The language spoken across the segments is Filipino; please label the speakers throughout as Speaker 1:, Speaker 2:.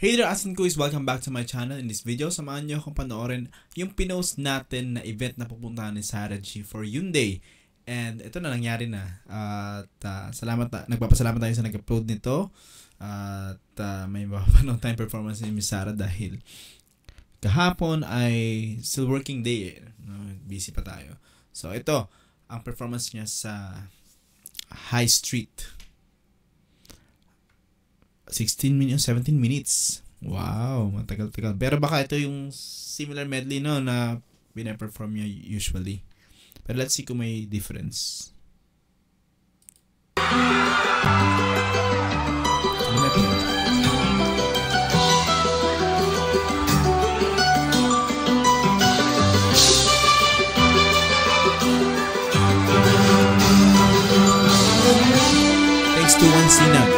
Speaker 1: Hey there, Asin Kuis! Welcome back to my channel. In this video, samahan niyo akong panoorin yung pinost natin na event na pupuntahan ni Sarah G for Hyundai. And ito na, nangyari na. Nagpapasalamat tayo sa nag-upload nito. At may mapapanood tayong performance ni Miss Sarah dahil kahapon ay still working day. Busy pa tayo. So ito, ang performance niya sa High Street. 16 minutes, 17 minutes. Wow, matagal-tagal. Pero baka ito yung similar medley no na pina-perform niya usually. Pero let's see kung may difference. Thanks to One Sinag.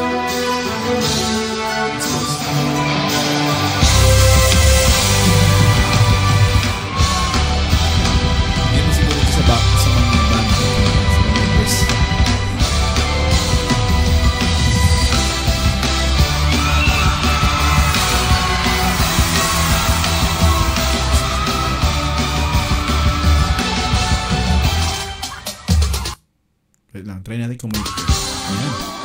Speaker 1: Wait lang, try natin kung may... Ayan.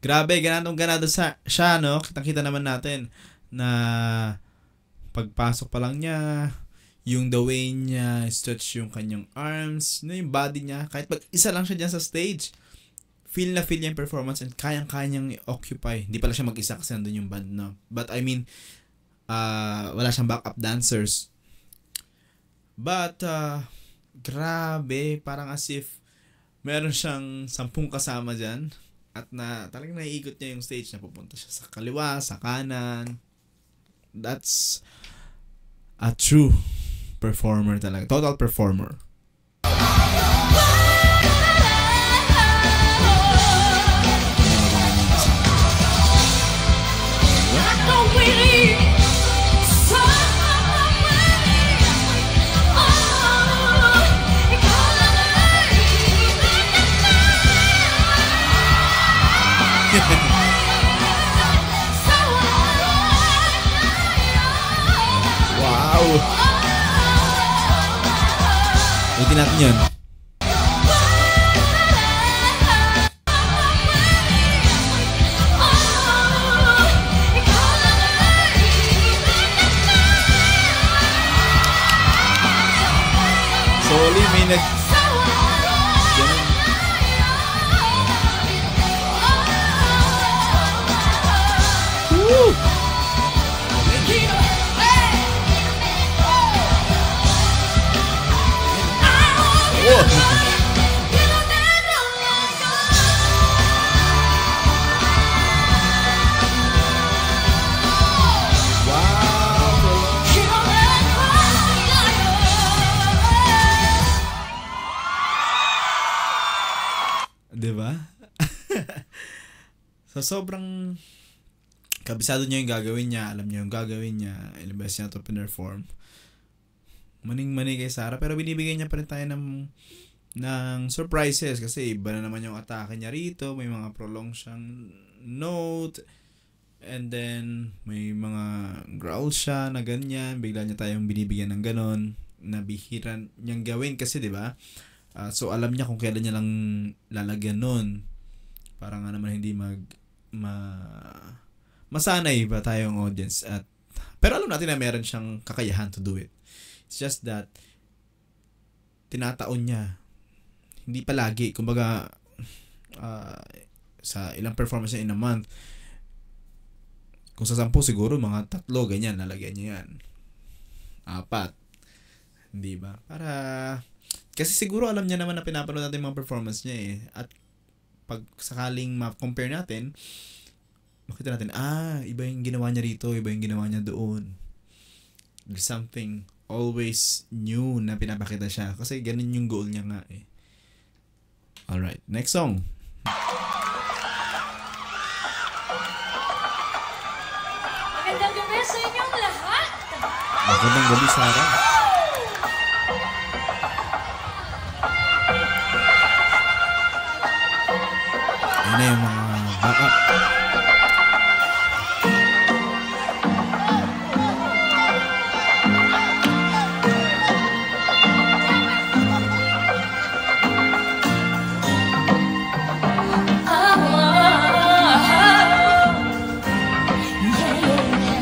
Speaker 1: Grabe, ganadong-ganado siya, no? Kitang-kita naman natin na pagpasok pa lang niya, yung the way niya stretch yung kanyang arms, yung body niya, kahit isa lang siya dyan sa stage, feel na feel niya yung performance and kayang-kaya niyang occupy. Hindi pala siya mag-isa kasi nandun yung band, no? But I mean, wala siyang backup dancers. But, grabe, parang as if meron siyang 10 kasama dyan. At talagang naiikot niya yung stage na pupunta siya sa kaliwa, sa kanan. That's a true performer talaga. Total performer. Wow! Ulitin natin yun. Sorry, may nag... Woo! Diba? So, sobrang kabisado niya yung gagawin niya. Alam niya yung gagawin niya. Ilang beses niya ito pinerform. Maning-mani kay Sarah. Pero binibigyan niya pa rin tayo ng surprises. Kasi iba na naman yung atake niya rito. May mga prolong siyang note. And then, may mga growl siya na ganyan. Bigla niya tayong binibigyan ng ganon. Nabihiran niyang gawin kasi, diba? So alam niya kung kailan niya lang lalagyan nun para nga naman hindi masanay ba tayong audience pero alam natin na meron siyang kakayahan to do it. It's just that tinataon niya, hindi palagi, kumbaga sa ilang performance niya in a month, kung sa 10 siguro mga 3 ganyan nalagyan niya yan. 4. Hindi ba? Para kasi siguro alam niya naman na pinapanood natin mga performance niya eh. At pag sakaling ma-compare natin, makita natin, iba yung ginawa niya rito, iba yung ginawa niya doon. There's something always new na pinapakita siya. Kasi ganun yung goal niya nga eh. Alright, next song.
Speaker 2: Magandang gabi sa inyong lahat!
Speaker 1: Magandang gabi, Sarah. Ayan na yung mga backup.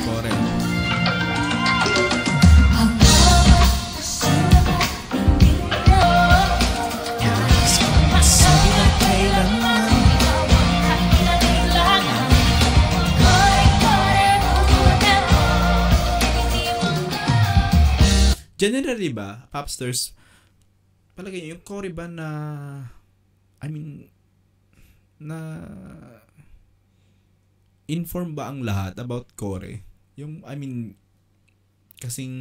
Speaker 1: Kore. Sabi na kailangan. Generally ba, popsters, palagay niyo yung Kore ba na, na inform ba ang lahat about Kore? Yung, kasing,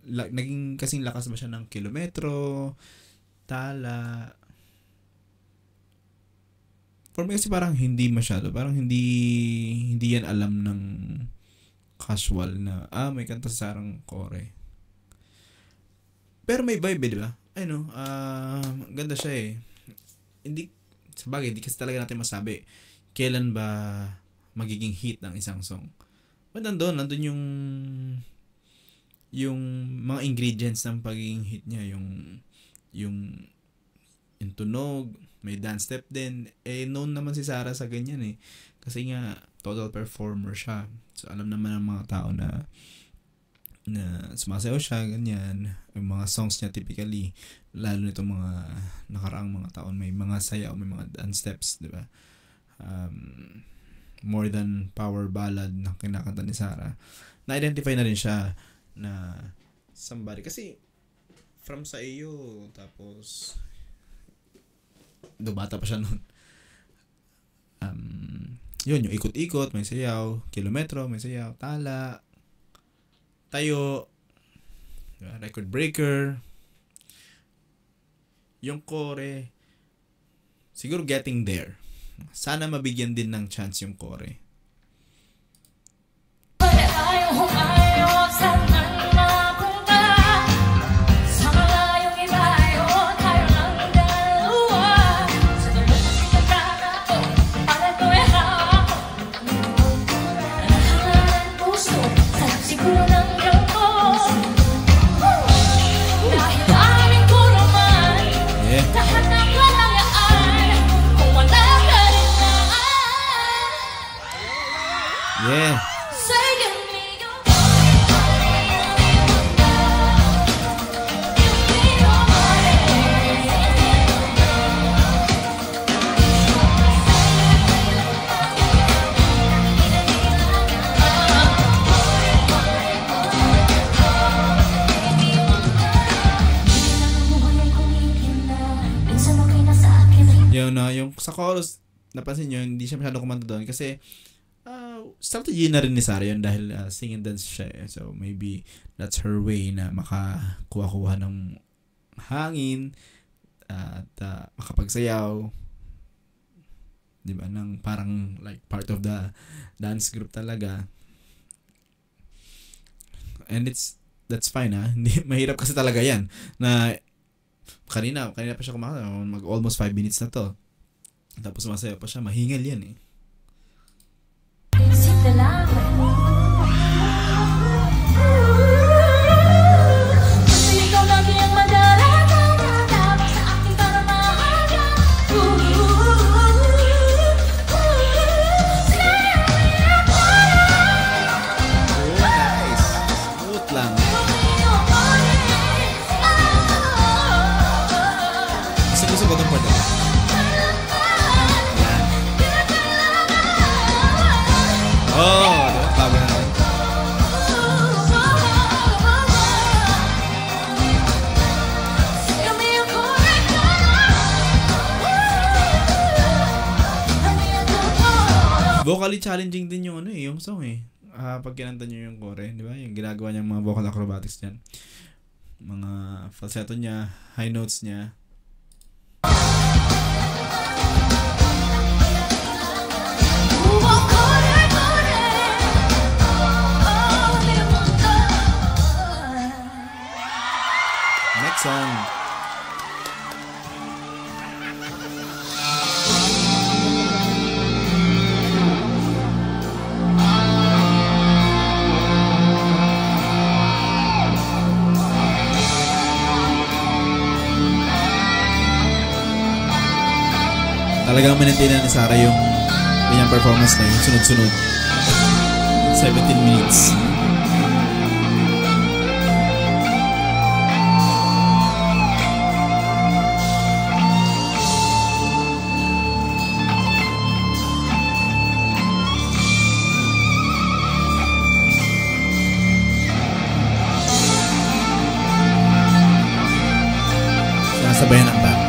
Speaker 1: naging kasing lakas ba siya ng Kilometro, Tala? For me kasi parang hindi masyado, parang hindi yan alam ng casual na, may kanta sa sarang Kore. Pero may vibe, di ba? Ganda siya eh. Hindi, sabagay, hindi kasi talaga natin masabi kailan ba magiging hit ng isang song. But nandun yung mga ingredients ng pagiging hit niya, yung tunog, may dance step din. Known naman si Sarah sa ganyan eh. Kasi nga, total performer siya. So, alam naman ng mga tao na sumasayaw siya, ganyan. Yung mga songs niya typically, lalo nitong mga nakaraang mga taon, may mga sayaw, may mga dance steps, di ba? More than power ballad na kinakanta ni Sarah. Na-identify na rin siya na somebody. Kasi, from sa iyo, tapos, bata pa siya noon. Yun, yung ikot-ikot, may sayaw, Kilometro, may sayaw, Tala, Tayo, Record Breaker, yung Kore, siguro Getting There. Sana mabigyan din ng chance yung Kore. Yeah. Yung sa chorus, napansin nyo, hindi siya masyado kumanta doon kasi strategy na rin ni Sarah yun dahil sing and dance siya eh. So maybe that's her way na makakuha-kuha ng hangin at makapagsayaw, di ba, ng parang like part of the dance group talaga. And that's fine hindi mahirap kasi talaga yan na kanina pa siya kumakanta, mag almost 5 minutes na to, tapos masayaw pa siya, mahingal yan eh. Gusto ko itong part. Yan. Vocally challenging din yung yung song pag kinanta niyo yung kore, di ba? Yung ginagawa niyang mga vocal acrobatics diyan. Mga falsetto niya, high notes niya. Next song. Talagang minantinan ni Sarah yung kanyang performance na yung sunod-sunod. 17 minutes. Sinasabayan ang band.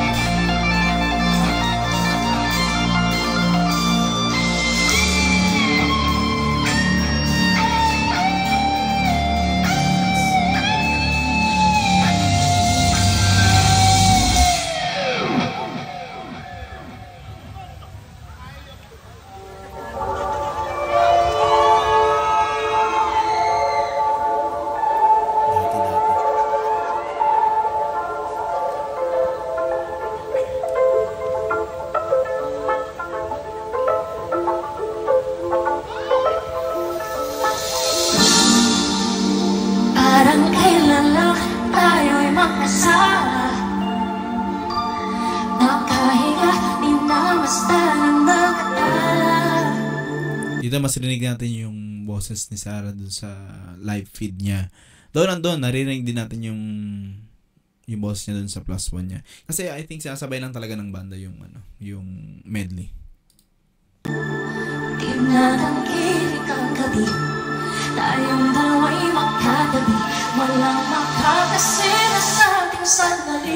Speaker 1: Dito mas rinig natin yung boses ni Sarah dun sa live feed niya. Doon narinig din natin yung boses niya dun sa +1 niya. Kasi I think sinasabay lang talaga ng banda yung yung medley.
Speaker 3: Di natangkilik ang gabi, tayong dalawa'y magkatabi, walang makakasira sa ating sandali.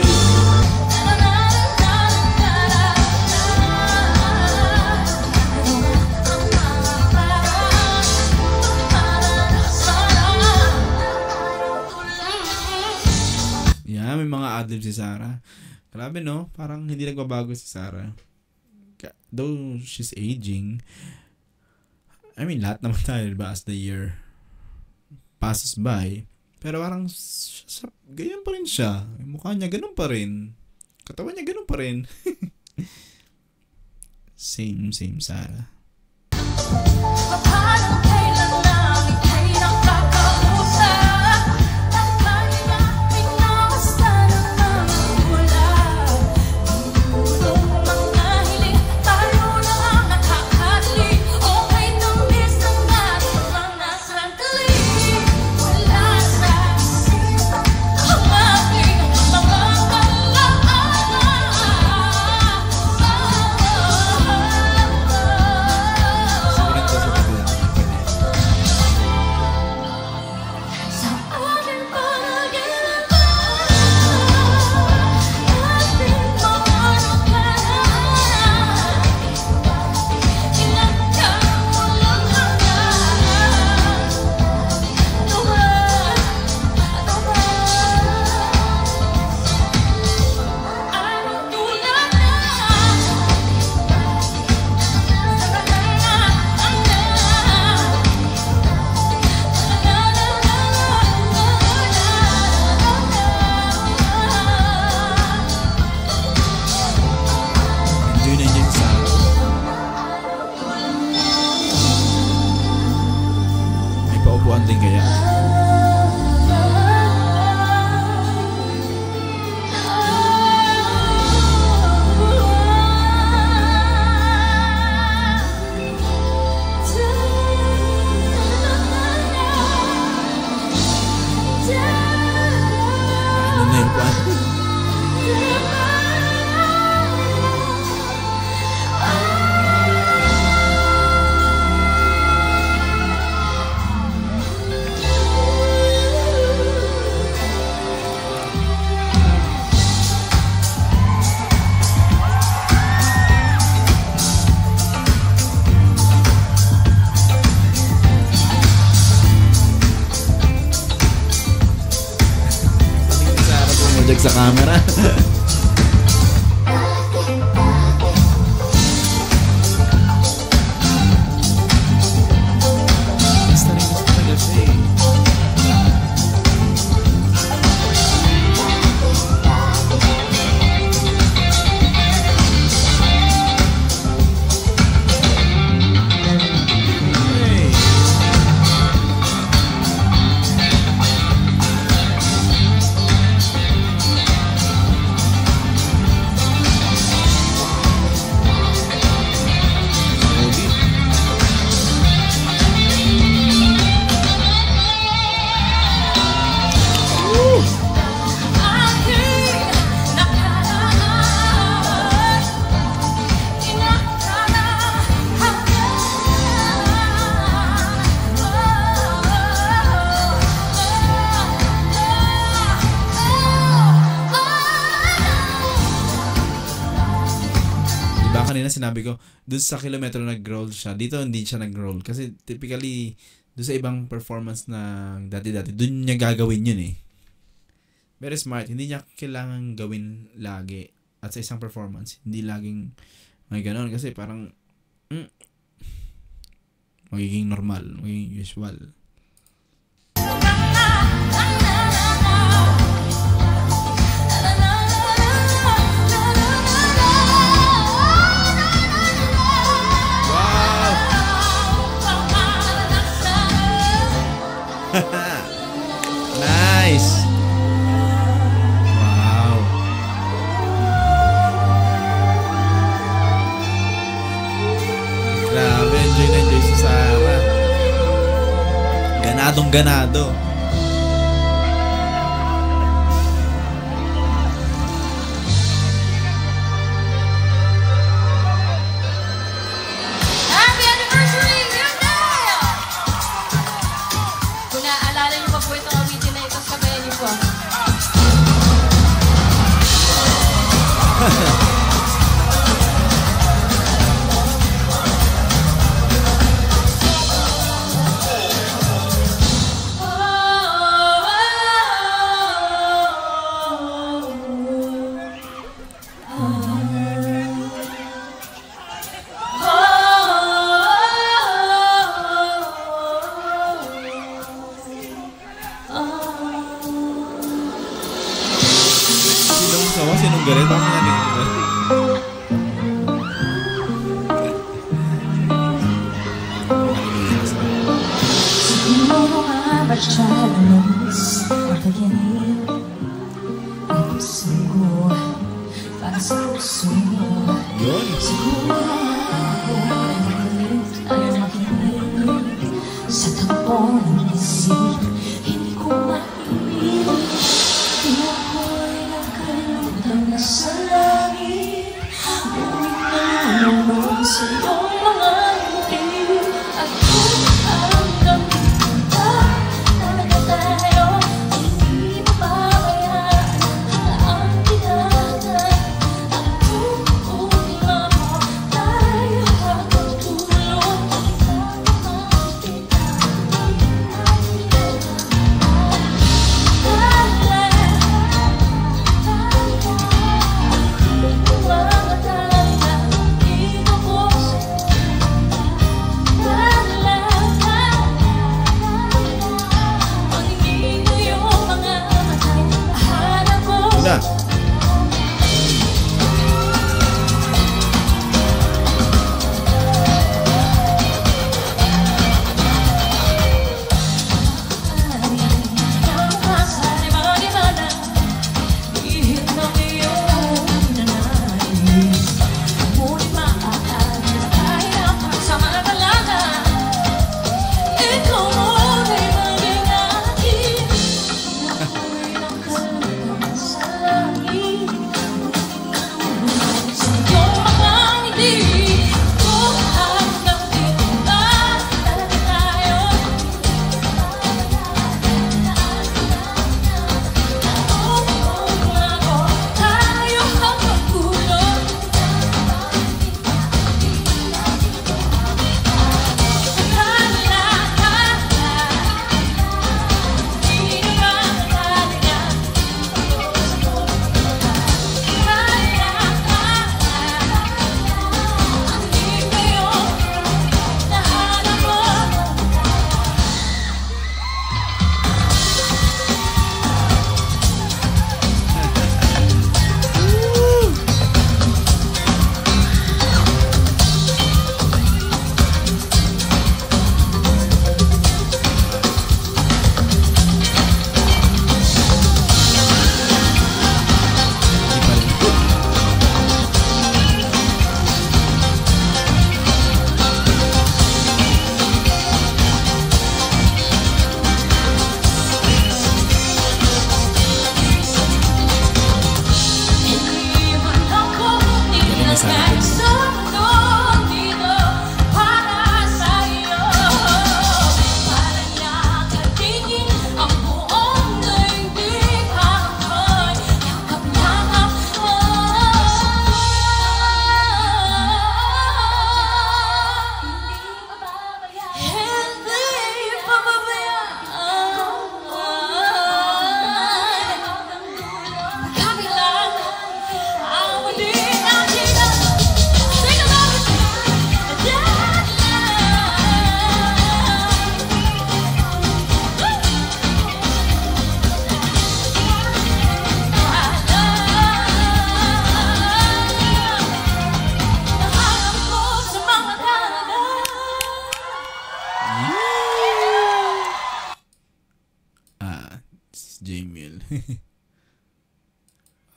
Speaker 1: May mga adlib si Sarah. Grabe no, parang hindi nagbabago si Sarah. Though she's aging, I mean, lahat naman tayo, diba, as the year passes by. Pero parang ganyan pa rin siya. Yung mukha niya ganun pa rin. Katawan niya ganun pa rin. Same Sarah.
Speaker 3: Paano kailan namin ay nakakausap?
Speaker 1: sa camera. Basta rin gusto talaga siya eh. Hey.
Speaker 3: Aking nakaraan,
Speaker 1: Diba kanina sinabi ko, doon sa kilometro nag-roll siya. Dito hindi siya nag-roll. Kasi typically, doon sa ibang performance na dati-dati, doon niya gagawin yun eh. Very smart. Hindi niya kailangan gawin lagi. At sa isang performance, hindi laging may ganon. Kasi parang, magiging normal, magiging usual. Nice! Wow! Grabe, enjoy na enjoy si Sarah. Ganadong ganado.
Speaker 3: Happy anniversary, Yunda! Kung naaalala niyo pa po itong awitin na ito, sabayan niyo po.
Speaker 1: Sinong sawa? Sinong galit? Bakit natin yung galit?
Speaker 3: Siguro nga ba siya lumabas pagkaganib? Ang puso ko para sa puso mo.
Speaker 1: Yun.
Speaker 3: Siguro ako ay makinig sa takbo ng isip. Hindi ko maipilit. Di ako'y nakalimutan na sa langit. Ngunit nalulong sa iyong mga ngiti. At kung hanggang punta talaga tayo, hindi mababayaan ang tinatan. Ang tutunin mo tayo hanggang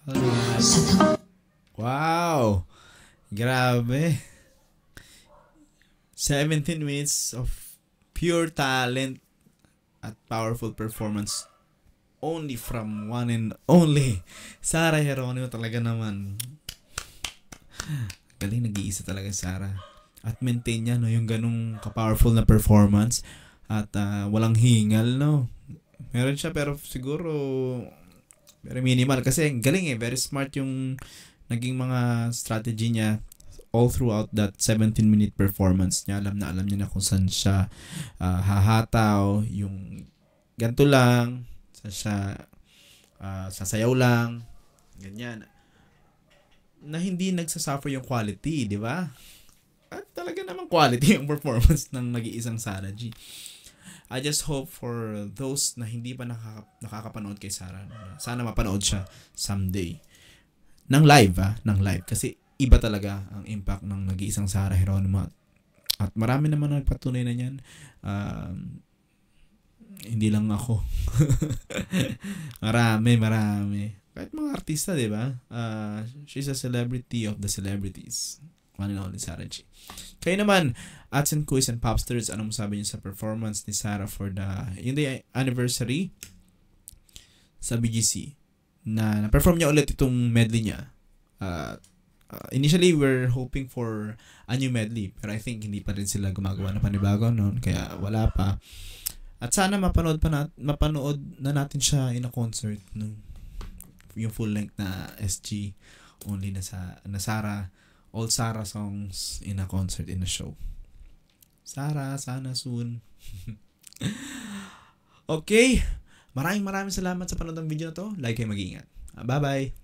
Speaker 1: Alright. Wow! Grabe. 17 minutes of pure talent at powerful performance only from one and only Sarah Geronimo. Talaga naman. Galing, nag-iisa talaga si Sarah. At maintain niya, no, yung ganung ka-powerful na performance. At walang hingal, no. Meron siya pero siguro very minimal kasi galing eh. Very smart yung naging mga strategy niya all throughout that 17-minute performance niya. Alam niya na kung saan siya hahataw, yung ganito lang, saan siya sasayaw lang, ganyan. Na hindi nagsasuffer yung quality, di ba? At talaga naman quality yung performance ng nag-iisang Sarah G. I just hope for those na hindi pa nakakapanood kay Sarah, sana mapanood siya someday. Ng live, ng live. Kasi iba talaga ang impact ng nag-iisang Sarah Geronimo. At marami naman nagpatunay na yan. Hindi lang ako. marami. Kahit mga artista, di ba? She's a celebrity of the celebrities. One and only Sarah G. Kayo naman, Ats and Quiz and Popsters, anong sabi niyo sa performance ni Sarah for the anniversary sa BGC? Na perform niya ulit itong medley niya. Initially, we're hoping for a new medley. Pero I think hindi pa rin sila gumagawa ng panibago noon. Kaya wala pa. At sana mapanood na natin siya in a concert. No? Yung full length na SG. Only na Sarah. All Sarah songs in a concert, in a show. Sarah, sana soon. Okay. Maraming salamat sa panood ng video na to. Like kayo, mag-iingat. Bye-bye.